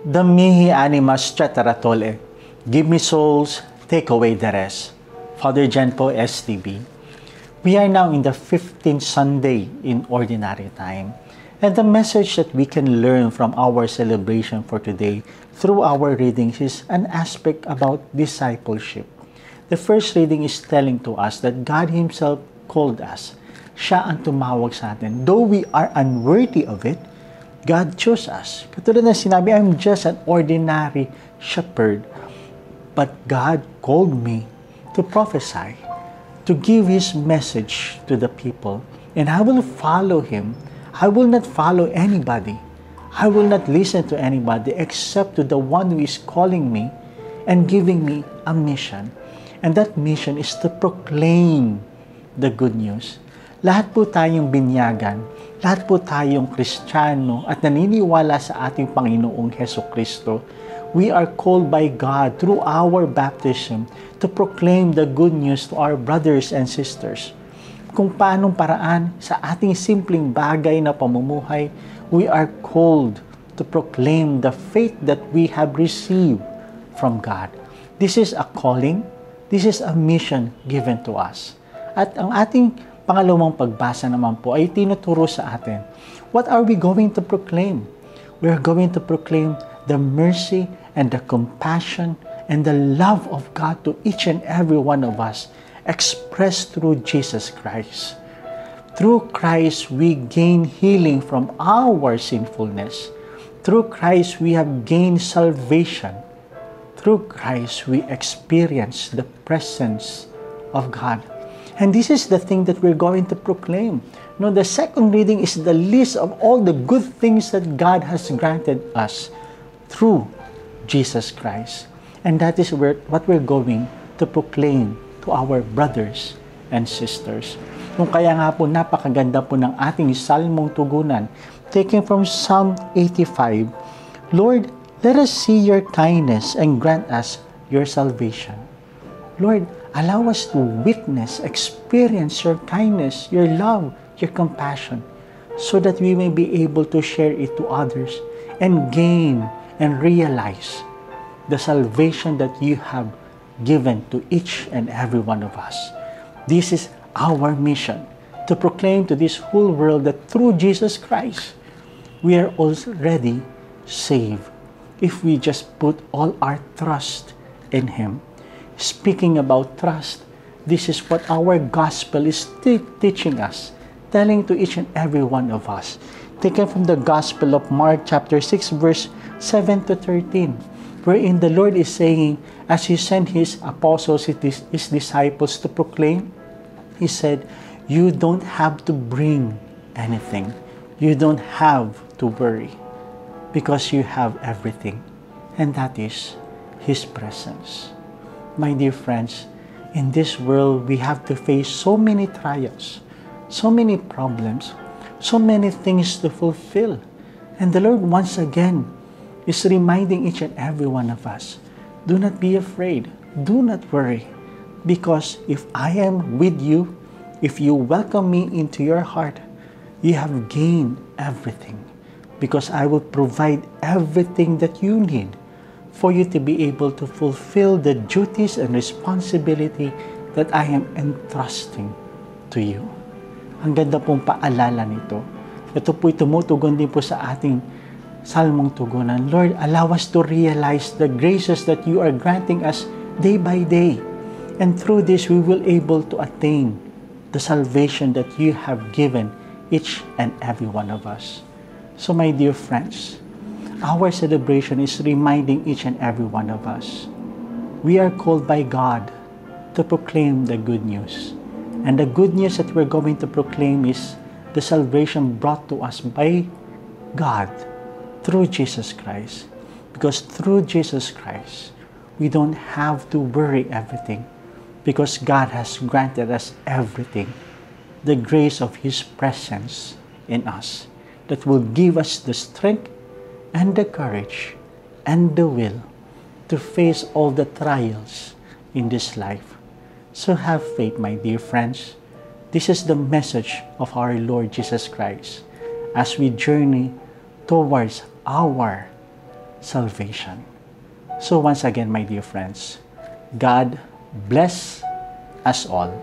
The mihi animas cetera give me souls, take away the rest. Father Jan po, STB. We are now in the 15th Sunday in Ordinary Time. And the message that we can learn from our celebration for today through our readings is an aspect about discipleship. The first reading is telling to us that God Himself called us. Siya ang tumawag sa atin. Though we are unworthy of it, God chose us. Katulad na sinabi, I'm just an ordinary shepherd. But God called me to prophesy, to give His message to the people. And I will follow Him. I will not follow anybody. I will not listen to anybody except to the one who is calling me and giving me a mission. And that mission is to proclaim the good news. Lahat po tayong binyagan, lahat po tayong Kristiyano at naniniwala sa ating Panginoong Hesukristo, we are called by God through our baptism to proclaim the good news to our brothers and sisters. Kung paanong paraan sa ating simpleng bagay na pamumuhay, we are called to proclaim the faith that we have received from God. This is a calling, this is a mission given to us. At ang ating pangalawang pagbasa naman po ay tinuturo sa atin. What are we going to proclaim? We are going to proclaim the mercy and the compassion and the love of God to each and every one of us, expressed through Jesus Christ. Through Christ, we gain healing from our sinfulness. Through Christ, we have gained salvation. Through Christ, we experience the presence of God. And this is the thing that we're going to proclaim. No, the second reading is the list of all the good things that God has granted us through Jesus Christ. And that is what we're going to proclaim to our brothers and sisters. Kung kaya nga po, napakaganda po ng ating salmong tugunan, taken from Psalm 85, Lord, let us see your kindness and grant us your salvation. Lord, allow us to witness, experience your kindness, your love, your compassion, so that we may be able to share it to others and gain and realize the salvation that you have given to each and every one of us. This is our mission, to proclaim to this whole world that through Jesus Christ, we are already saved if we just put all our trust in Him. Speaking about trust, this is what our gospel is teaching us, telling to each and every one of us. Taken from the Gospel of Mark chapter 6 verse 7 to 13, wherein the Lord is saying, as He sent His apostles, His disciples to proclaim, He said, you don't have to bring anything. You don't have to worry, because you have everything, and that is His presence. My dear friends, in this world, we have to face so many trials, so many problems, so many things to fulfill. And the Lord once again is reminding each and every one of us, do not be afraid, do not worry, because if I am with you, if you welcome me into your heart, you have gained everything, because I will provide everything that you need for you to be able to fulfill the duties and responsibility that I am entrusting to you. Ang ganda pong paalala nito. Ito po'y tumutugon din po sa ating salmong tugunan. Lord, allow us to realize the graces that you are granting us day by day. And through this, we will able to attain the salvation that you have given each and every one of us. So my dear friends, our celebration is reminding each and every one of us, we are called by God to proclaim the good news. And the good news that we're going to proclaim is the salvation brought to us by God through Jesus Christ. Because through Jesus Christ, we don't have to worry everything, because God has granted us everything. The grace of His presence in us that will give us the strength and the courage and the will to face all the trials in this life. So have faith, my dear friends. This is the message of our Lord Jesus Christ as we journey towards our salvation. So once again, my dear friends, God bless us all.